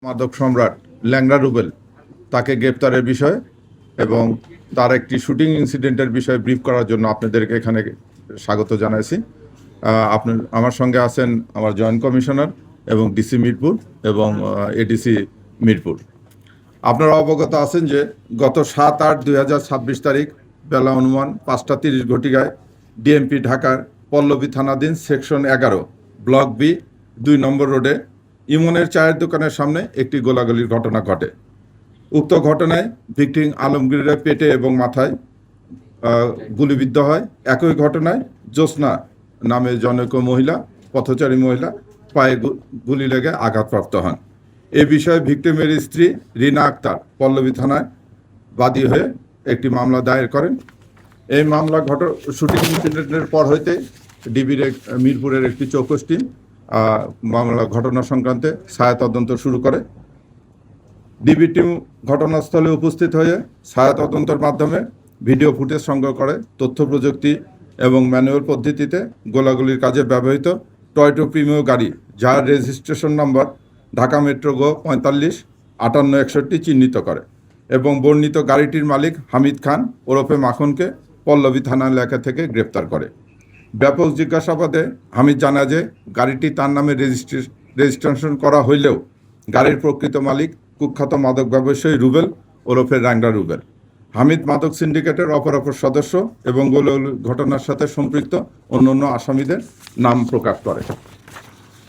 মাদক সম্রাট ল্যাংড়া রুবেল তাকে গ্রেপ্তারের বিষয়ে এবং তার একটি শুটিং ইনসিডেন্টের বিষয়ে ব্রিফ করার জন্য আপনাদেরকে এখানে স্বাগত জানাইছি। আপনি আমার সঙ্গে আছেন আমার জয়েন্ট কমিশনার এবং ডিসি মিরপুর এবং এডিসি মিরপুর। আপনারা অবগত আছেন যে গত 7/8/2026 তারিখ বেলা অনুমান 5:30 ঘটিকায় ডিএমপি ঢাকার পল্লবী থানাধীন সেকশন 11 ব্লক বি 2 নম্বর রোডে ইমনের চায়ের দোকানের সামনে একটি গোলাগুলির ঘটনা ঘটে। উক্ত ঘটনায় ভিকটিম আলমগীরের পেটে এবং মাথায় গুলিবিদ্ধ হয়। একই ঘটনায় জ্যোৎস্না নামে জনৈক মহিলা, পথচারী মহিলা পায়ে গুলি লেগে আঘাতপ্রাপ্ত হন। এ বিষয়ে ভিকটিমের স্ত্রী রিনা আক্তার পল্লবী থানায় বাদী হয়ে একটি মামলা দায়ের করেন। এই মামলা শুটিং ইনসিডেন্টের পর হইতে ডিবির মিরপুরের একটি চৌকস টিম মামলা ঘটনা সংক্রান্তে ছায়া তদন্ত শুরু করে। ডিবি টিম ঘটনাস্থলে উপস্থিত হয়ে ছায়া তদন্তের মাধ্যমে ভিডিও ফুটেজ সংগ্রহ করে তথ্য প্রযুক্তি এবং ম্যানুয়াল পদ্ধতিতে গোলাগুলির কাজে ব্যবহৃত টয়োটা প্রিমিও গাড়ি, যার রেজিস্ট্রেশন নম্বর ঢাকা মেট্রো গো 455861 চিহ্নিত করে এবং বর্ণিত গাড়িটির মালিক হামিদ খান ওরফে মাখনকে পল্লবী থানা এলাকা থেকে গ্রেপ্তার করে। ব্যাপক জিজ্ঞাসাবাদে হামিদ জানা যে গাড়িটি তার নামে রেজিস্ট্রেশন করা হইলেও গাড়ির প্রকৃত মালিক কুখ্যাত মাদক ব্যবসায়ী রুবেল ওরফে ল্যাংড়া রুবেল। হামিদ মাদক সিন্ডিকেটের অপর সদস্য এবং ঘটনার সাথে সম্পৃক্ত অন্যান্য আসামিদের নাম প্রকাশ করে।